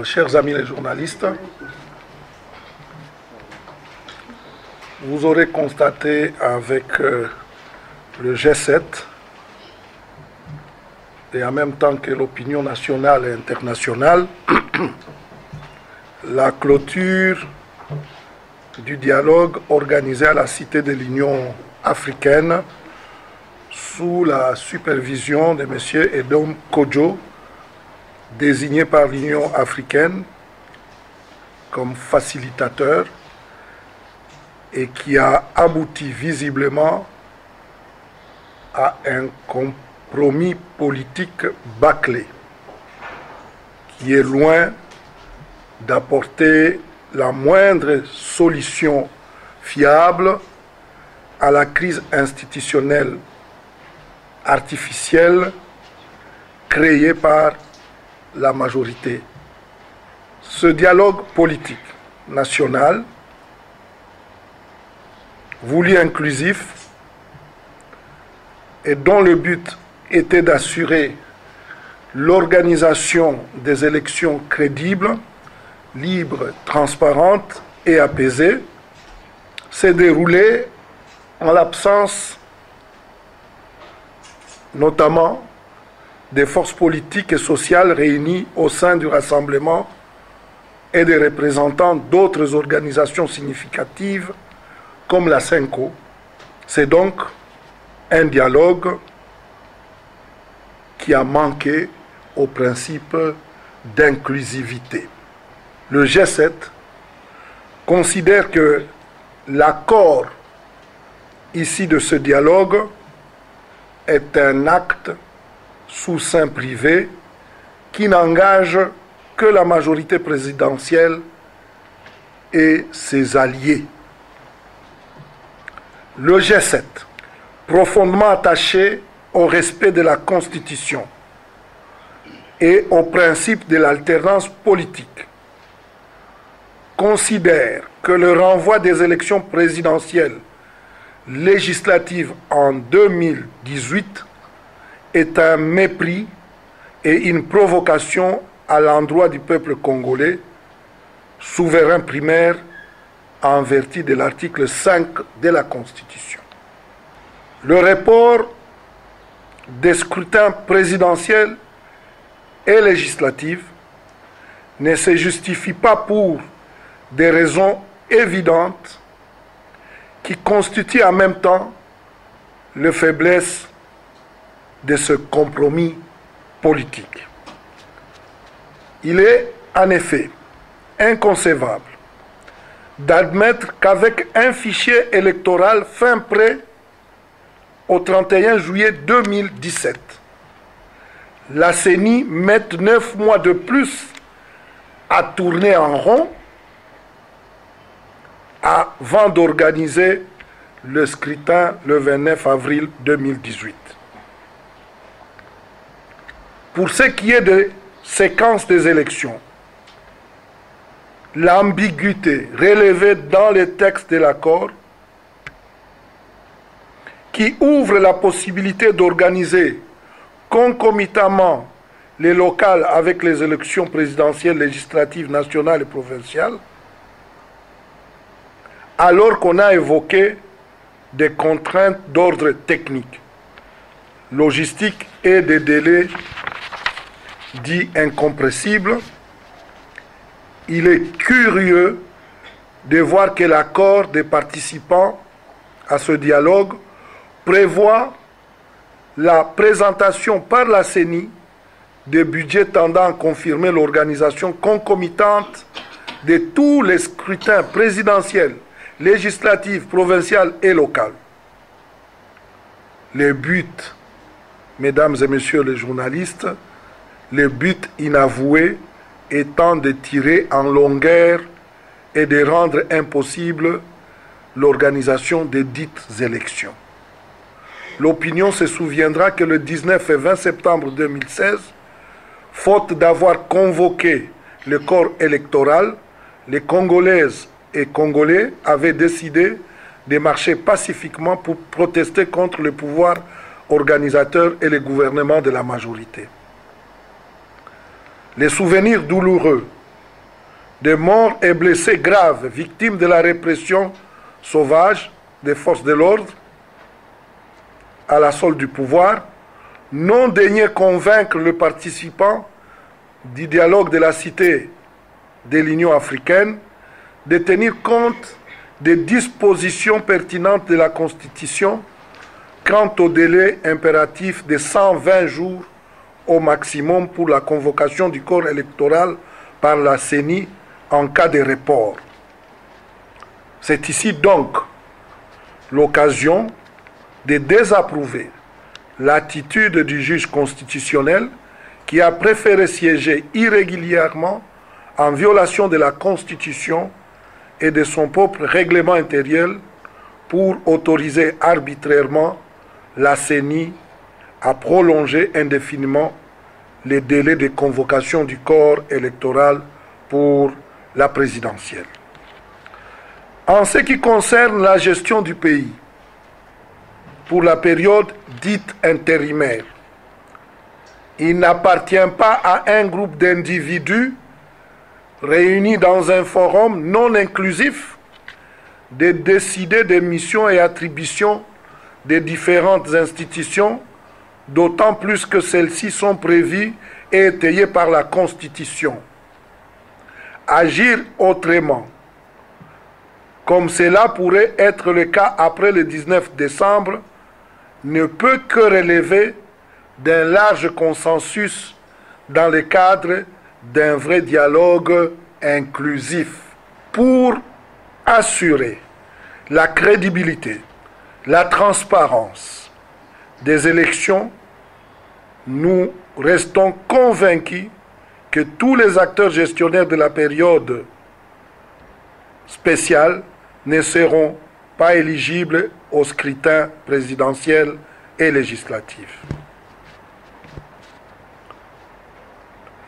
Chers amis les journalistes, vous aurez constaté avec le G7 et en même temps que l'opinion nationale et internationale, la clôture du dialogue organisé à la Cité de l'Union africaine sous la supervision de M. Edom Kodjo, désigné par l'Union africaine comme facilitateur et qui a abouti visiblement à un compromis politique bâclé qui est loin d'apporter la moindre solution fiable à la crise institutionnelle artificielle créée par la majorité. Ce dialogue politique national, voulu inclusif, et dont le but était d'assurer l'organisation des élections crédibles, libres, transparentes et apaisées, s'est déroulé en l'absence notamment des forces politiques et sociales réunies au sein du rassemblement et des représentants d'autres organisations significatives comme la CENCO. C'est donc un dialogue qui a manqué au principe d'inclusivité. Le G7 considère que l'accord ici de ce dialogue est un acte sous seing privé qui n'engage que la majorité présidentielle et ses alliés. Le G7, profondément attaché au respect de la Constitution et au principe de l'alternance politique, considère que le renvoi des élections présidentielles législatives en 2018 est un mépris et une provocation à l'endroit du peuple congolais, souverain primaire en vertu de l'article 5 de la Constitution. Le report des scrutins présidentiels et législatifs ne se justifie pas pour des raisons évidentes qui constituent en même temps la faiblesse de ce compromis politique. Il est en effet inconcevable d'admettre qu'avec un fichier électoral fin prêt au 31 juillet 2017, la CENI mette 9 mois de plus à tourner en rond avant d'organiser le scrutin le 29 avril 2018. Pour ce qui est de séquence des élections, l'ambiguïté relevée dans les textes de l'accord qui ouvre la possibilité d'organiser concomitamment les locales avec les élections présidentielles, législatives, nationales et provinciales, alors qu'on a évoqué des contraintes d'ordre technique, logistique et des délais dits incompressibles, il est curieux de voir que l'accord des participants à ce dialogue prévoit la présentation par la CENI des budgets tendant à confirmer l'organisation concomitante de tous les scrutins présidentiels, législatifs, provinciaux et locaux. Le but, mesdames et messieurs les journalistes, le but inavoué étant de tirer en longueur et de rendre impossible l'organisation des dites élections. L'opinion se souviendra que le 19 et 20 septembre 2016, faute d'avoir convoqué le corps électoral, les Congolaises et Congolais avaient décidé de marcher pacifiquement pour protester contre le pouvoir organisateur et le gouvernement de la majorité. Les souvenirs douloureux des morts et blessés graves, victimes de la répression sauvage des forces de l'ordre à la solde du pouvoir, n'ont daigné convaincre le participant du dialogue de la cité de l'Union africaine de tenir compte des dispositions pertinentes de la Constitution quant au délai impératif de 120 jours au maximum pour la convocation du corps électoral par la CENI en cas de report. C'est ici donc l'occasion de désapprouver l'attitude du juge constitutionnel qui a préféré siéger irrégulièrement en violation de la Constitution et de son propre règlement intérieur pour autoriser arbitrairement la CENI à prolonger indéfiniment les délais de convocation du corps électoral pour la présidentielle. En ce qui concerne la gestion du pays, pour la période dite intérimaire, il n'appartient pas à un groupe d'individus réunis dans un forum non inclusif de décider des missions et attributions des différentes institutions, d'autant plus que celles-ci sont prévues et étayées par la Constitution. Agir autrement, comme cela pourrait être le cas après le 19 décembre, ne peut que relever d'un large consensus dans le cadre d'un vrai dialogue inclusif. Pour assurer la crédibilité, la transparence des élections, nous restons convaincus que tous les acteurs gestionnaires de la période spéciale ne seront pas éligibles au scrutin présidentiel et législatif.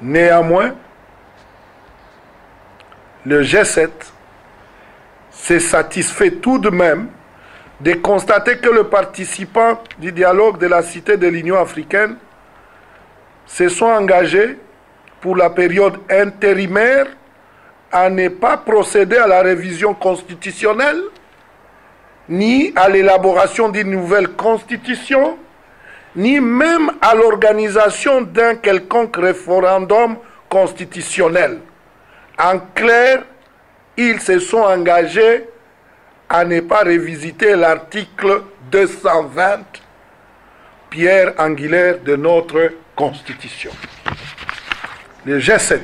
Néanmoins, le G7 s'est satisfait tout de même de constater que les participants du dialogue de la Cité de l'Union africaine se sont engagés pour la période intérimaire à ne pas procéder à la révision constitutionnelle, ni à l'élaboration d'une nouvelle constitution, ni même à l'organisation d'un quelconque référendum constitutionnel. En clair, ils se sont engagés à ne pas revisiter l'article 220, pierre angulaire de notre Constitution. Le G7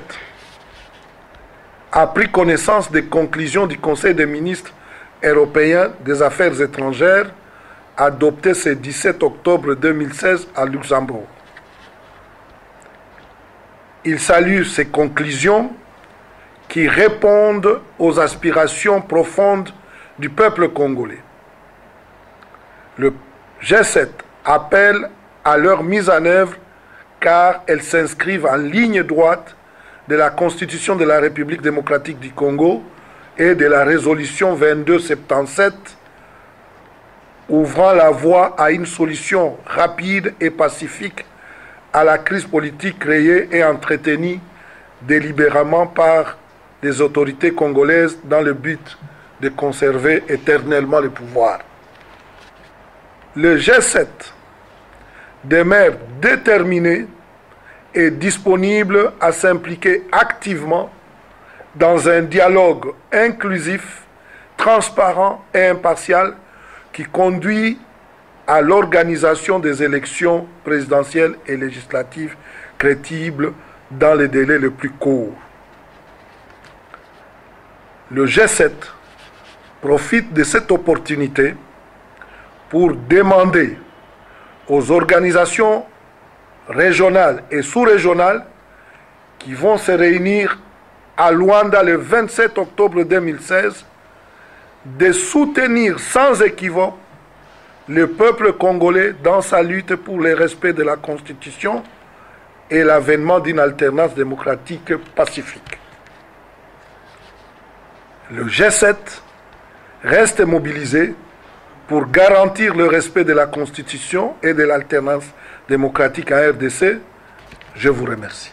a pris connaissance des conclusions du Conseil des ministres européens des Affaires étrangères adopté ce 17 octobre 2016 à Luxembourg. Il salue ces conclusions qui répondent aux aspirations profondes du peuple congolais. Le G7 appelle à leur mise en œuvre car elles s'inscrivent en ligne droite de la Constitution de la République démocratique du Congo et de la résolution 2277 ouvrant la voie à une solution rapide et pacifique à la crise politique créée et entretenue délibérément par les autorités congolaises dans le but de conserver éternellement le pouvoir. Le G7 demeure déterminé et disponible à s'impliquer activement dans un dialogue inclusif, transparent et impartial qui conduit à l'organisation des élections présidentielles et législatives crédibles dans les délais les plus courts. Le G7 profite de cette opportunité pour demander aux organisations régionales et sous-régionales qui vont se réunir à Luanda le 27 octobre 2016 de soutenir sans équivoque le peuple congolais dans sa lutte pour le respect de la Constitution et l'avènement d'une alternance démocratique pacifique. Le G7 reste mobilisé pour garantir le respect de la Constitution et de l'alternance démocratique en RDC. Je vous remercie.